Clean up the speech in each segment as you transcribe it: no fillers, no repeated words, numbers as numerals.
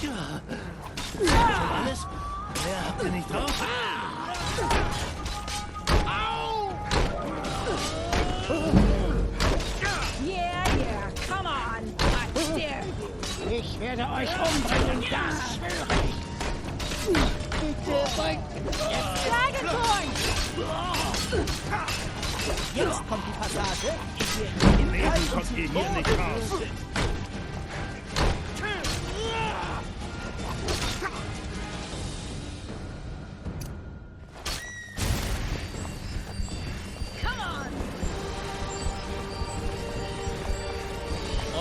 Schon alles? Wer habt ihr nicht drauf? Yeah, come on. I dare you. Ich werde euch umbringen, das schwöre ich. Dragonborn! Jetzt kommt die Passage. Leben kommt ihr hier nicht raus.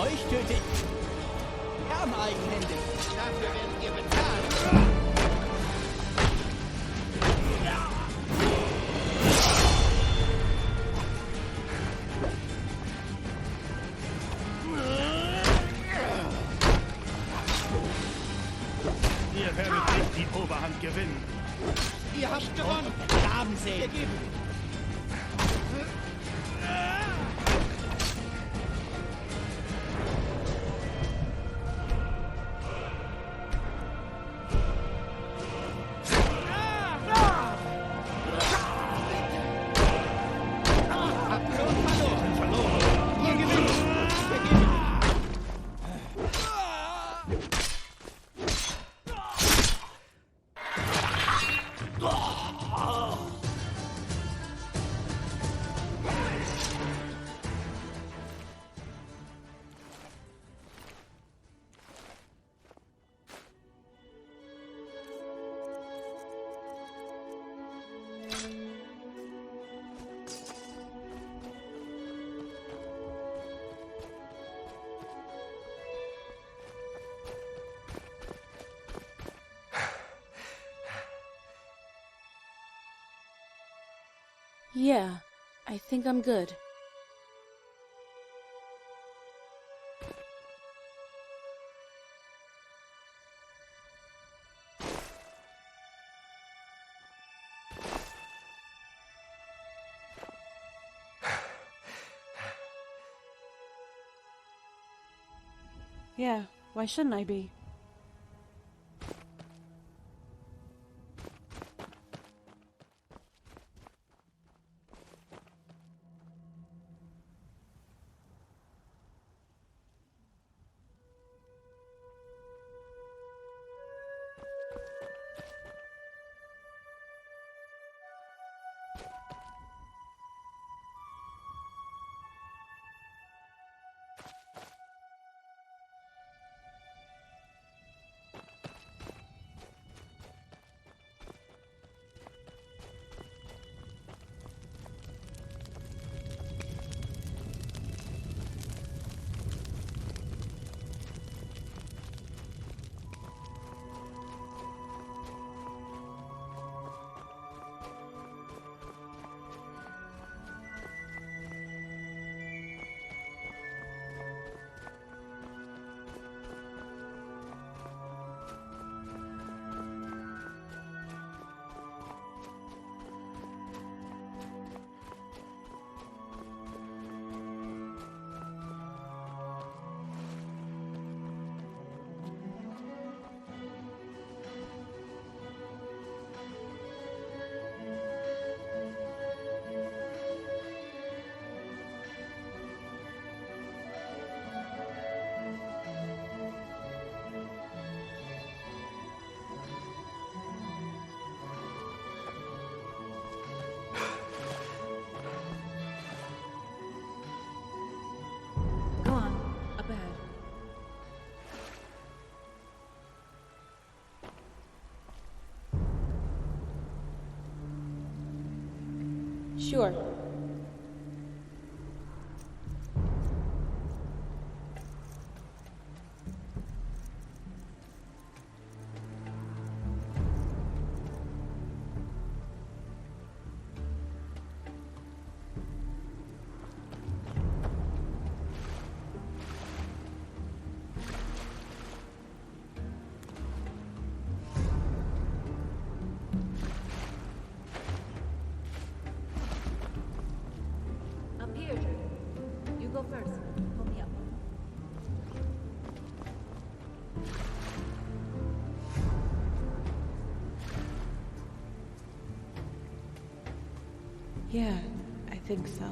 Euch töte ich. Gern eigenhändig. Dafür werdet ihr bezahlen. Ihr werdet nicht die Oberhand gewinnen. Ihr habt gewonnen. Graben sehen. Yeah, I think I'm good. Yeah, why shouldn't I be? Go on, up ahead. Sure. Yeah, I think so.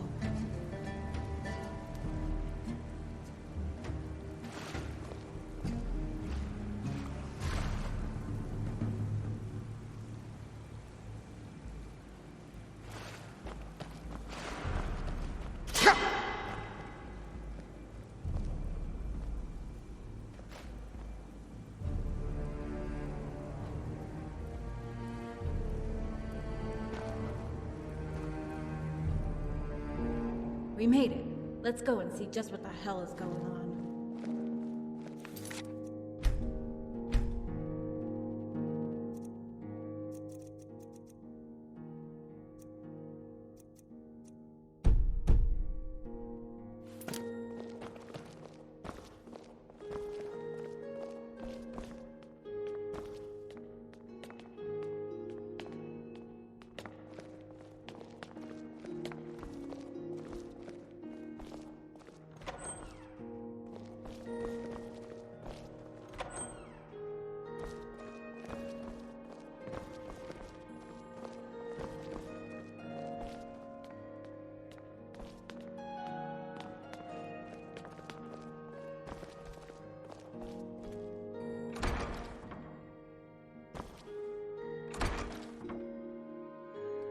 We made it. Let's go and see just what the hell is going on.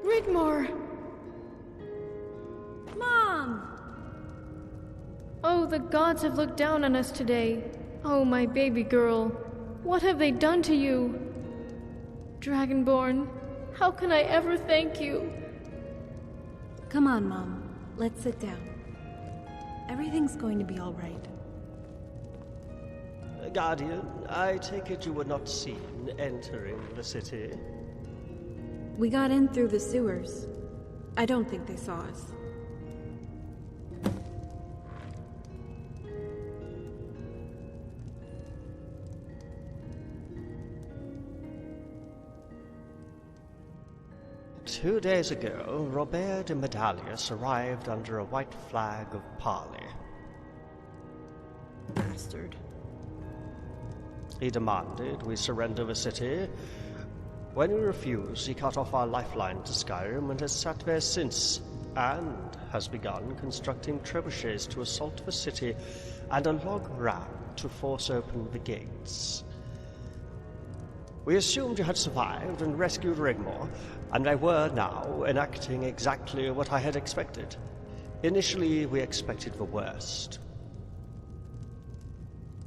Rigmor! Mom! Oh, the gods have looked down on us today. Oh, my baby girl. What have they done to you? Dragonborn, how can I ever thank you? Come on, Mom. Let's sit down. Everything's going to be all right. Guardian, I take it you were not seen entering the city? We got in through the sewers. I don't think they saw us. Two days ago, Robert de Medallius arrived under a white flag of parley. Bastard. He demanded we surrender the city. When we refused, he cut off our lifeline to Skyrim and has sat there since, and has begun constructing trebuchets to assault the city and a log ram to force open the gates. We assumed you had survived and rescued Rigmor, and they were now enacting exactly what I had expected. Initially, we expected the worst.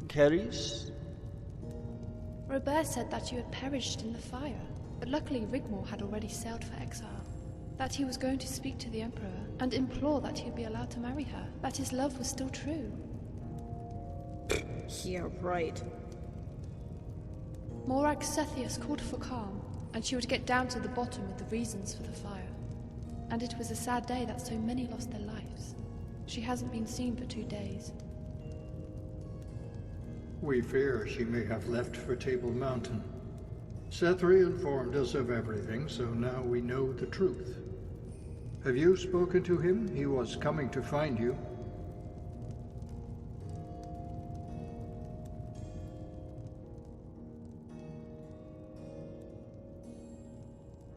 Keris? Robert said that you had perished in the fire, but luckily Rigmor had already sailed for exile. That he was going to speak to the Emperor and implore that he be allowed to marry her, that his love was still true. Yeah, right. Morag Sethius called for calm, and she would get down to the bottom of the reasons for the fire. And it was a sad day that so many lost their lives. She hasn't been seen for 2 days. We fear she may have left for Table Mountain. Sethri informed us of everything, so now we know the truth. Have you spoken to him? He was coming to find you.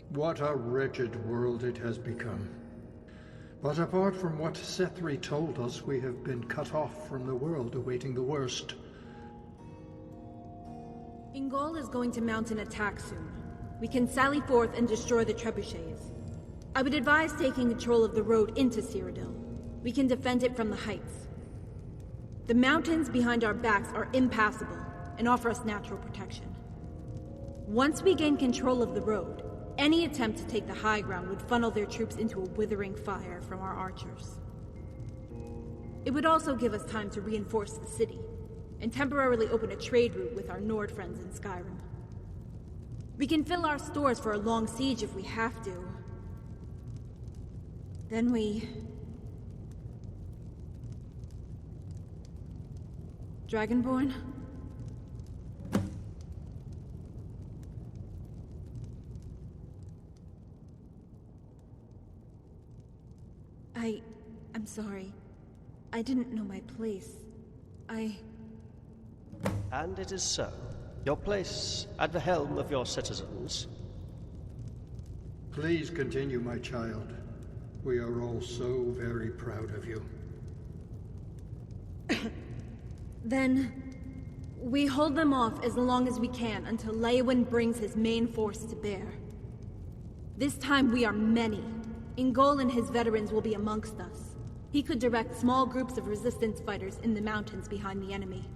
What a wretched world it has become. But apart from what Sethri told us, we have been cut off from the world, awaiting the worst. Ingol is going to mount an attack soon. We can sally forth and destroy the trebuchets. I would advise taking control of the road into Cyrodiil. We can defend it from the heights. The mountains behind our backs are impassable and offer us natural protection. Once we gain control of the road, any attempt to take the high ground would funnel their troops into a withering fire from our archers. It would also give us time to reinforce the city, and temporarily open a trade route with our Nord friends in Skyrim. We can fill our stores for a long siege if we have to. Then we... Dragonborn? I'm sorry. I didn't know my place. And it is so. Your place at the helm of your citizens. Please continue, my child. We are all so very proud of you. Then, we hold them off as long as we can until Leowyn brings his main force to bear. This time we are many. Ingol and his veterans will be amongst us. He could direct small groups of resistance fighters in the mountains behind the enemy.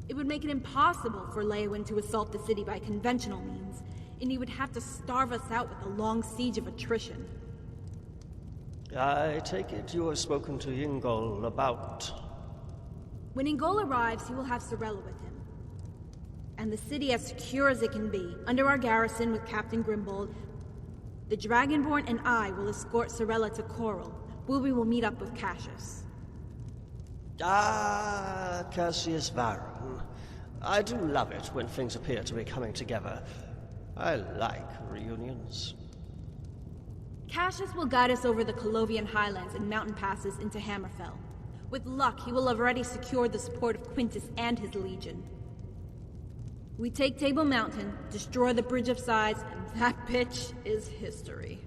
It would make it impossible for Leowyn to assault the city by conventional means, and he would have to starve us out with a long siege of attrition. I take it you have spoken to Ingol about... When Ingol arrives, he will have Sorella with him. And the city as secure as it can be, under our garrison with Captain Grimbold. The Dragonborn and I will escort Sorella to Coral, where we will meet up with Cassius. Ah, Cassius Varon. I do love it when things appear to be coming together. I like reunions. Cassius will guide us over the Colovian highlands and mountain passes into Hammerfell. With luck, he will have already secured the support of Quintus and his legion. We take Table Mountain, destroy the Bridge of Sighs, and that bitch is history.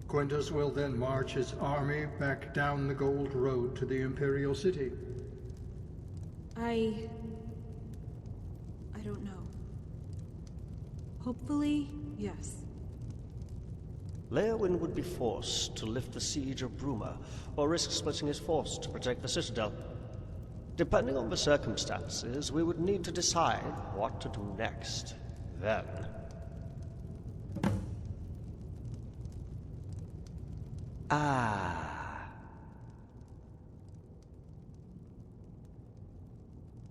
Quintus will then march his army back down the Gold Road to the Imperial City. I don't know. Hopefully, yes. Leowyn would be forced to lift the siege of Bruma, or risk splitting his force to protect the Citadel. Depending on the circumstances, we would need to decide what to do next. Then...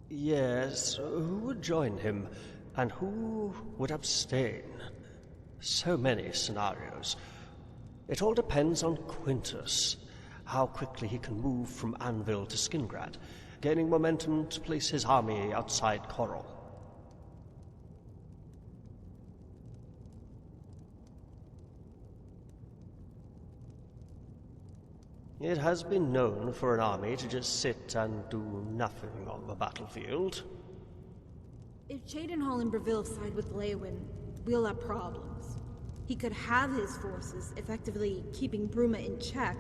Yes, who would join him, and who would abstain? So many scenarios. It all depends on Quintus, how quickly he can move from Anvil to Skingrad, gaining momentum to place his army outside Coral. It has been known for an army to just sit and do nothing on the battlefield. If Cheydinhal and Breville side with Leowyn, we'll have problems. He could have his forces, effectively keeping Bruma in check,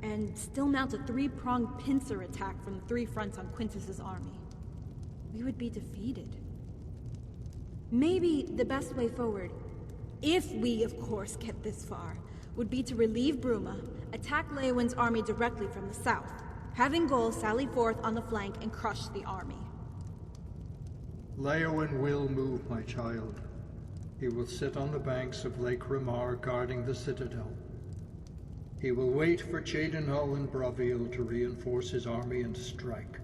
and still mount a three-pronged pincer attack from the three fronts on Quintus's army. We would be defeated. Maybe the best way forward, if we of course get this far, would be to relieve Bruma, attack Leowyn's army directly from the south, having Ingol sally forth on the flank and crush the army. Leowyn will move, my child. He will sit on the banks of Lake Rigmor guarding the Citadel. He will wait for Cheydinhal and Breville to reinforce his army and strike.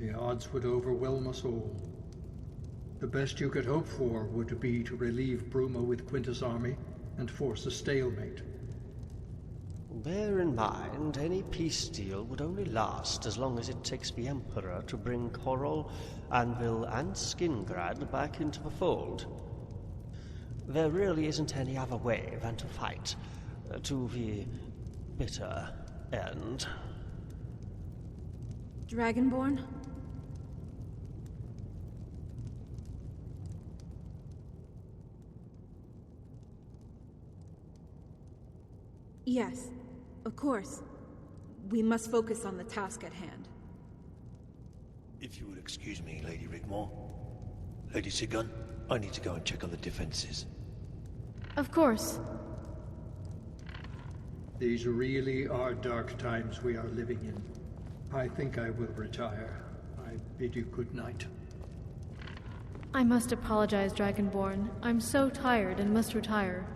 The odds would overwhelm us all. The best you could hope for would be to relieve Bruma with Quintus' army and force a stalemate. Bear in mind, any peace deal would only last as long as it takes the Emperor to bring Coral, Anvil, and Skingrad back into the fold. There really isn't any other way than to fight, to the bitter end. Dragonborn? Yes, of course. We must focus on the task at hand. If you would excuse me, Lady Rigmor. Lady Sigun, I need to go and check on the defenses. Of course. These really are dark times we are living in. I think I will retire. I bid you good night. I must apologize, Dragonborn. I'm so tired and must retire.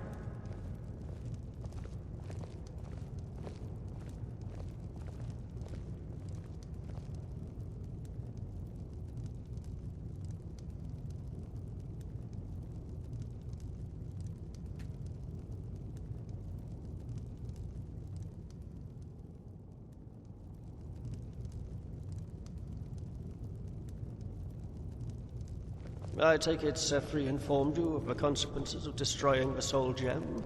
I take it Sefri informed you of the consequences of destroying the Soul Gem?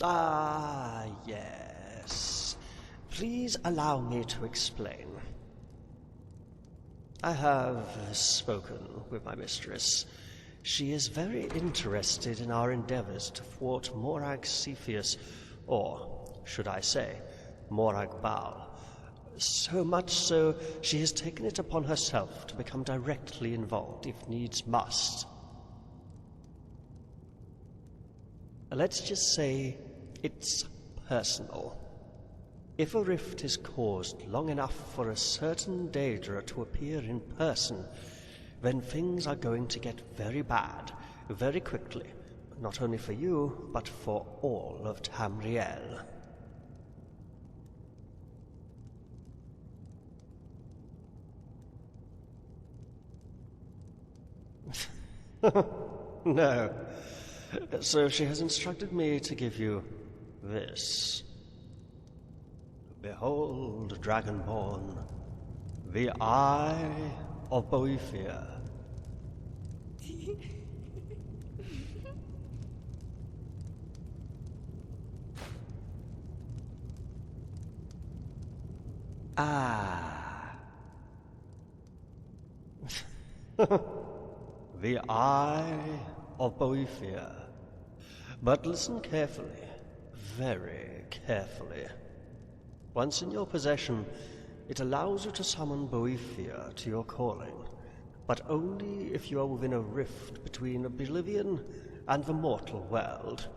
Ah, yes. Please allow me to explain. I have spoken with my mistress. She is very interested in our endeavors to thwart Morag Cepheus, or, should I say, Morag Baal. So much so, she has taken it upon herself to become directly involved, if needs must. Let's just say it's personal. If a rift is caused long enough for a certain Daedra to appear in person, then things are going to get very bad, very quickly, not only for you, but for all of Tamriel. No. So she has instructed me to give you this. Behold, Dragonborn, the Eye of Boethia. The Eye of Boethia. But listen carefully, very carefully. Once in your possession, it allows you to summon Boethia to your calling, but only if you are within a rift between Oblivion and the mortal world,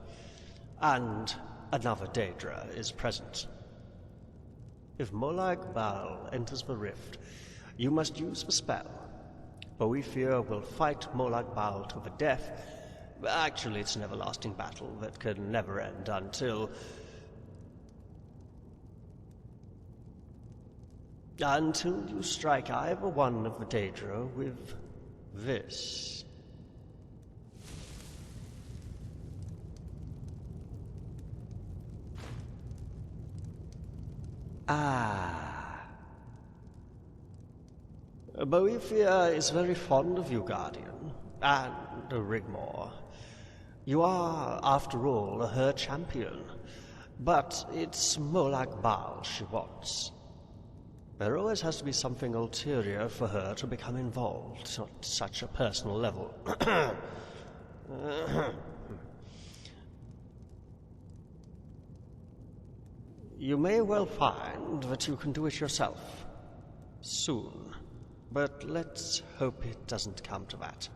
and another Daedra is present. If Molag Bal enters the rift, you must use the spell. Boethia will fight Molag Bal to the death. Actually, it's an everlasting battle that can never end until you strike either one of the Daedra with this. Boethia is very fond of you, Guardian, and Rigmor. You are, after all, her champion, but it's Molag Bal she wants. There always has to be something ulterior for her to become involved at such a personal level. You may well find that you can do it yourself. Soon. But let's hope it doesn't come to that.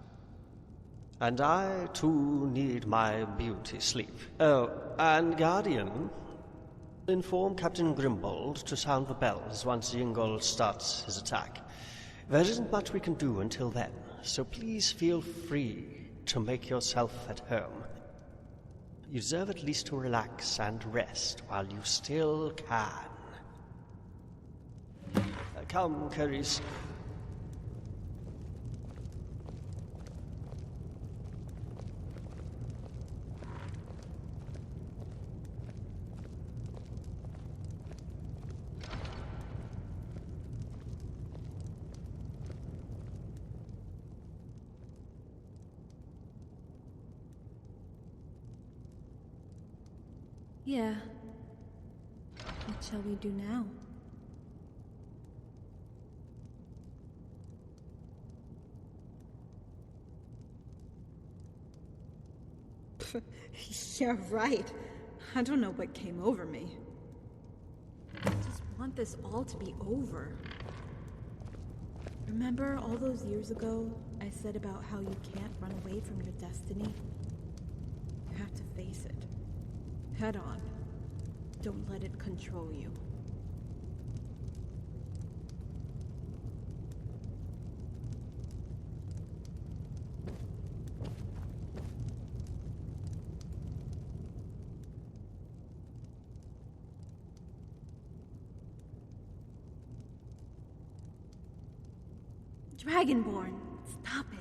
And I, too, need my beauty sleep. Oh, and Guardian, inform Captain Grimbold to sound the bells once Yingol starts his attack. There isn't much we can do until then, so please feel free to make yourself at home. You deserve at least to relax and rest while you still can. Come, Carice. Yeah. What shall we do now? Yeah, right. I don't know what came over me. I just want this all to be over. Remember all those years ago I said about how you can't run away from your destiny? You have to face it. Head on. Don't let it control you. Dragonborn, stop it.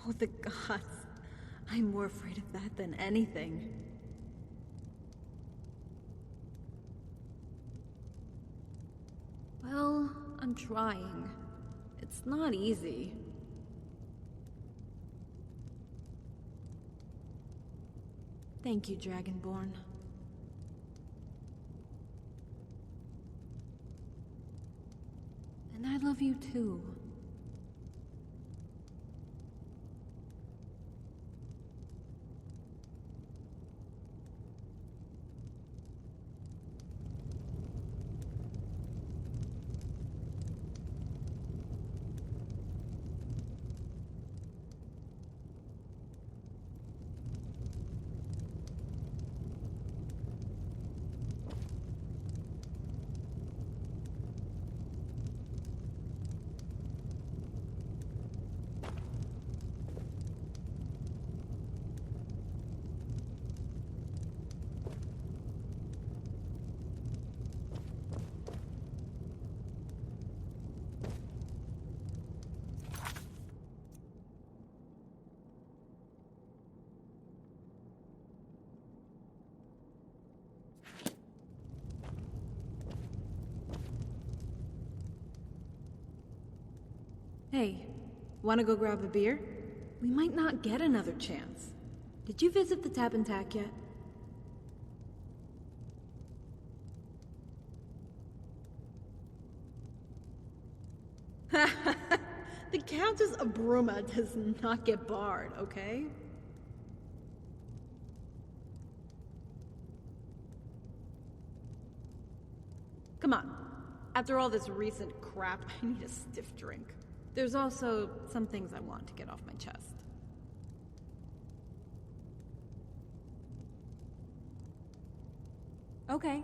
Oh, the gods. I'm more afraid of that than anything. Well, I'm trying. It's not easy. Thank you, Dragonborn. And I love you too. Hey, wanna go grab a beer? We might not get another chance. Did you visit the Tap and Tack yet? The Countess of Bruma does not get barred, okay? Come on. After all this recent crap, I need a stiff drink. There's also some things I want to get off my chest. Okay.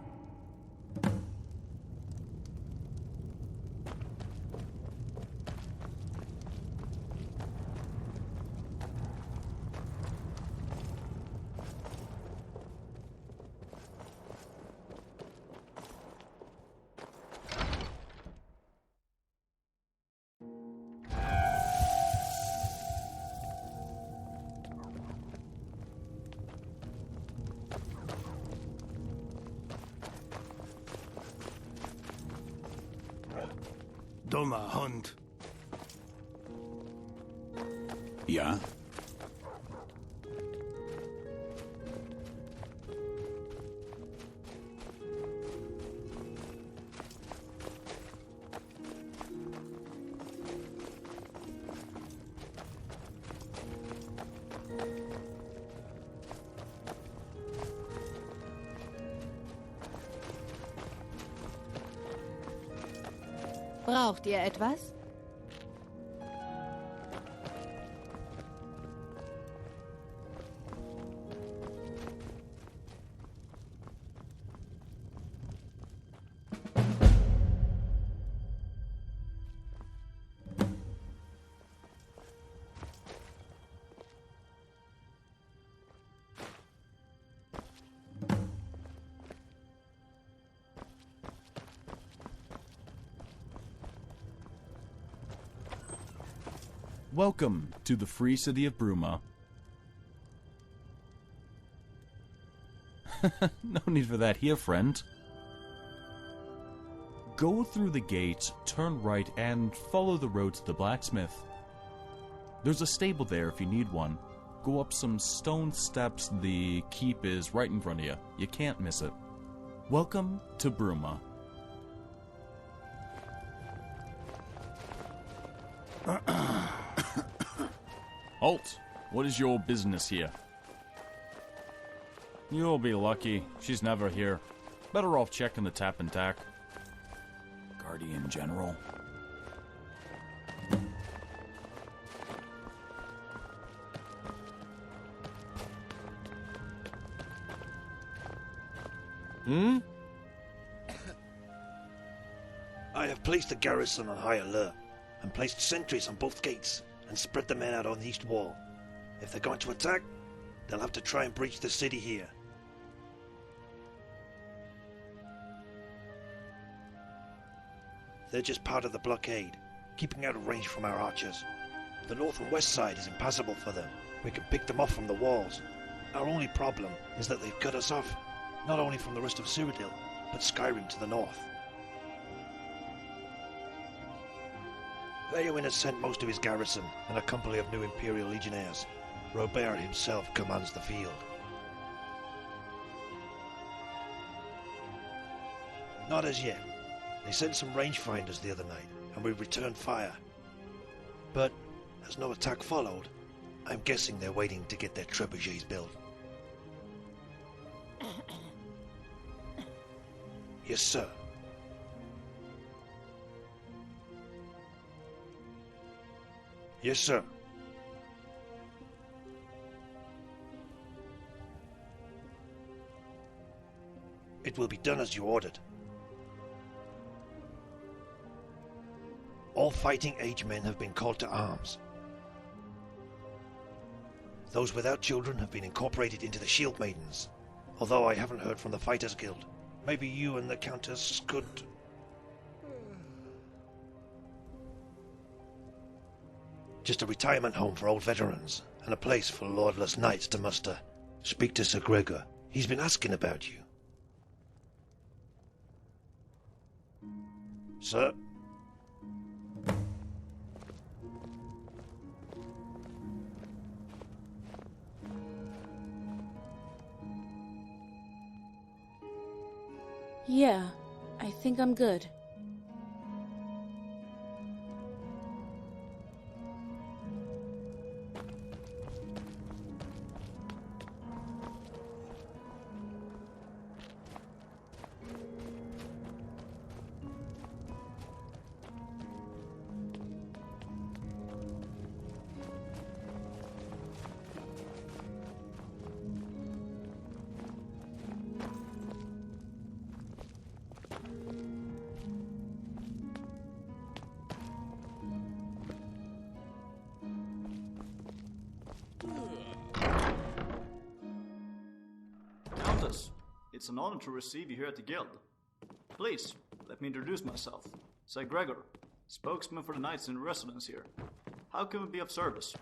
Dummer Hund. Ja? Braucht ihr etwas? Welcome to the free city of Bruma. No need for that here, friend. Go through the gate, turn right, and follow the road to the blacksmith. There's a stable there if you need one. Go up some stone steps, the keep is right in front of you. You can't miss it. Welcome to Bruma. Halt! What is your business here? You'll be lucky. She's never here. Better off checking the Tap and Tack. Guardian General. I have placed the garrison on high alert and placed sentries on both gates and spread the men out on the east wall. If they're going to attack, they'll have to try and breach the city here. They're just part of the blockade, keeping out of range from our archers. The north and west side is impassable for them. We can pick them off from the walls. Our only problem is that they've cut us off, not only from the rest of Cyrodiil, but Skyrim to the north. Theowen has sent most of his garrison and a company of new Imperial Legionnaires. Robert himself commands the field. Not as yet. They sent some rangefinders the other night, and we returned fire. But, as no attack followed, I'm guessing they're waiting to get their trebuchets built. Yes, sir. Yes, sir. It will be done as you ordered. All fighting-age men have been called to arms. Those without children have been incorporated into the Shield Maidens, although I haven't heard from the Fighters Guild. Maybe you and the Countess could... Just a retirement home for old veterans, and a place for lordless knights to muster. Speak to Sir Gregor. He's been asking about you. Sir? Yeah, I think I'm good. It's an honor to receive you here at the Guild. Please, let me introduce myself. Sir Gregor, spokesman for the Knights in residence here. How can we be of service?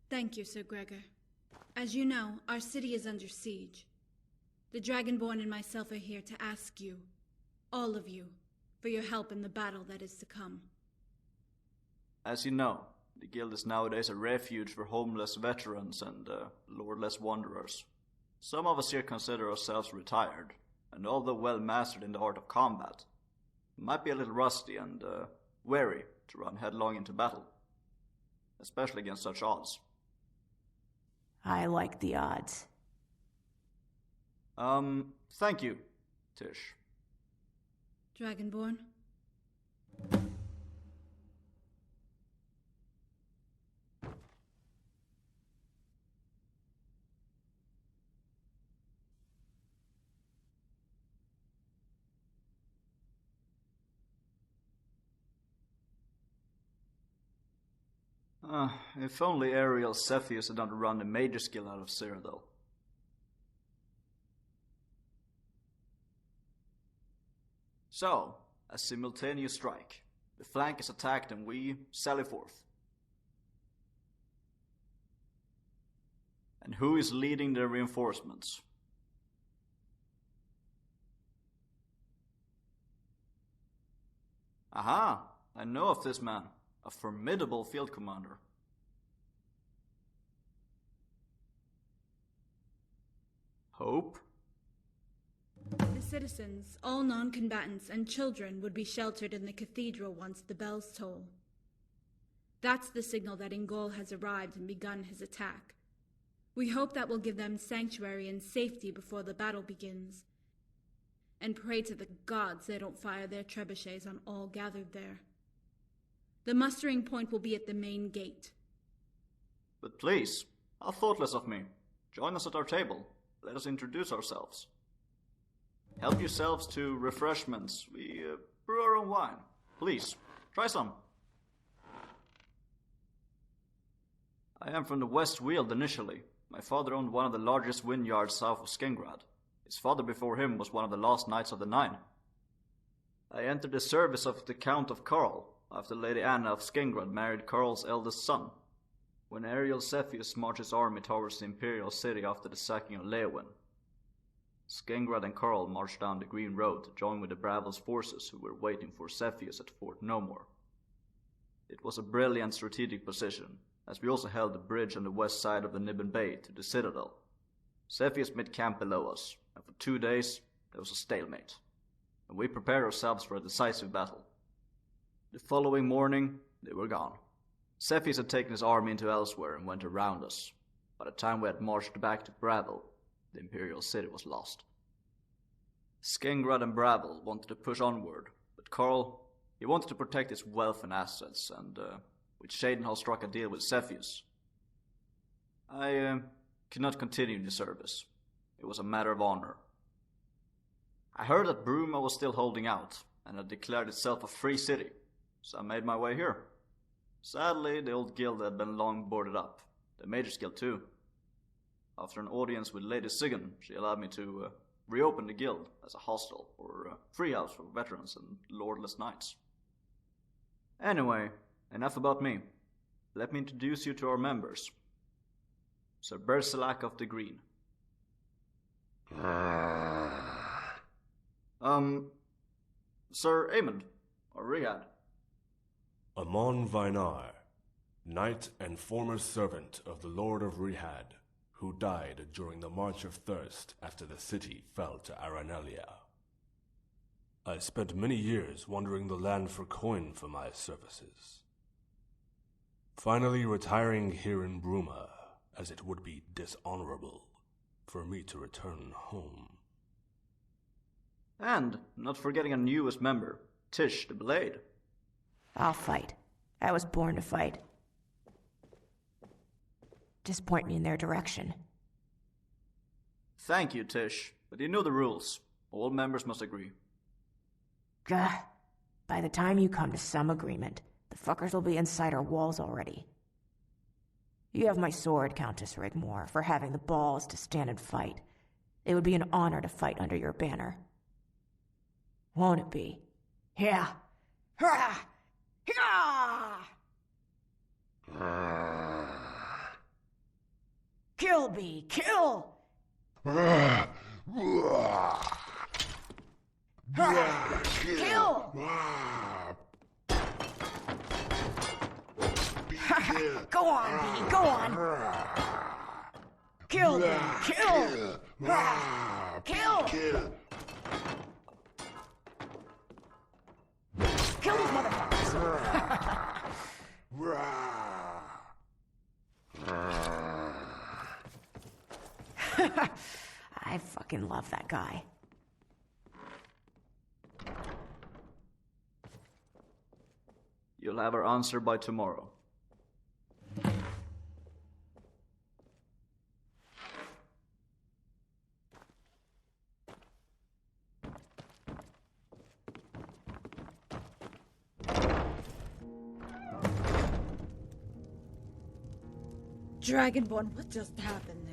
Thank you, Sir Gregor. As you know, our city is under siege. The Dragonborn and myself are here to ask you, all of you, for your help in the battle that is to come. As you know, the Guild is nowadays a refuge for homeless veterans and lordless wanderers. Some of us here consider ourselves retired, and although well mastered in the art of combat, might be a little rusty and wary to run headlong into battle, especially against such odds. I like the odds. Thank you, Tish. Dragonborn? If only Ariel Cepheus had not run a major skill out of Cyrodiil. So, a simultaneous strike. The flank is attacked and we sally forth. And who is leading the reinforcements? Aha! I know of this man. A formidable field commander. Hope? The citizens, all non-combatants and children, would be sheltered in the cathedral once the bells toll. That's the signal that Ingol has arrived and begun his attack. We hope that will give them sanctuary and safety before the battle begins. And pray to the gods they don't fire their trebuchets on all gathered there. The mustering point will be at the main gate. But please, how thoughtless of me. Join us at our table. Let us introduce ourselves. Help yourselves to refreshments. We brew our own wine. Please, try some. I am from the West Weald initially. My father owned one of the largest vineyards south of Skengrad. His father before him was one of the last Knights of the Nine. I entered the service of the Count of Karl, after Lady Anna of Skengrad married Karl's eldest son, when Ariel Cepheus marched his army towards the imperial city after the sacking of Leeuwin. Skengrad and Karl marched down the Green Road to join with the Bravel's forces who were waiting for Cepheus at Fort Nomor. It was a brilliant strategic position, as we also held the bridge on the west side of the Nibben Bay to the Citadel. Cepheus made camp below us, and for 2 days there was a stalemate, and we prepared ourselves for a decisive battle. The following morning, they were gone. Cepheus had taken his army into elsewhere and went around us. By the time we had marched back to Bravel, the Imperial City was lost. Skengrad and Bravel wanted to push onward, but Karl, he wanted to protect his wealth and assets, and with Shadenhall struck a deal with Cepheus. I could not continue in the service. It was a matter of honor. I heard that Bruma was still holding out, and had declared itself a free city, so I made my way here. Sadly, the old guild had been long boarded up, the Mage's Guild too. After an audience with Lady Sigyn, she allowed me to reopen the guild as a hostel or free house for veterans and lordless knights. Anyway, enough about me. Let me introduce you to our members. Sir Berselak of the Green. Sir Aemond, or Rihad. Amon Vynar, knight and former servant of the Lord of Rihad, who died during the March of Thirst after the city fell to Aranelia. I spent many years wandering the land for coin for my services. Finally retiring here in Bruma, as it would be dishonorable for me to return home. And, not forgetting a newest member, Tish the Blade. I'll fight. I was born to fight. Just point me in their direction. Thank you, Tish, but you know the rules. All members must agree. Gah. By the time you come to some agreement, the fuckers will be inside our walls already. You have my sword, Countess Rigmor, for having the balls to stand and fight. It would be an honor to fight under your banner. Won't it be? Yeah. Hurrah! Yeah! Kill me! Kill! Kill! Go on, Bee! Go on! Kill me! Kill! Kill! Kill these motherfuckers! I fucking love that guy. You'll have our answer by tomorrow. Dragonborn, what just happened?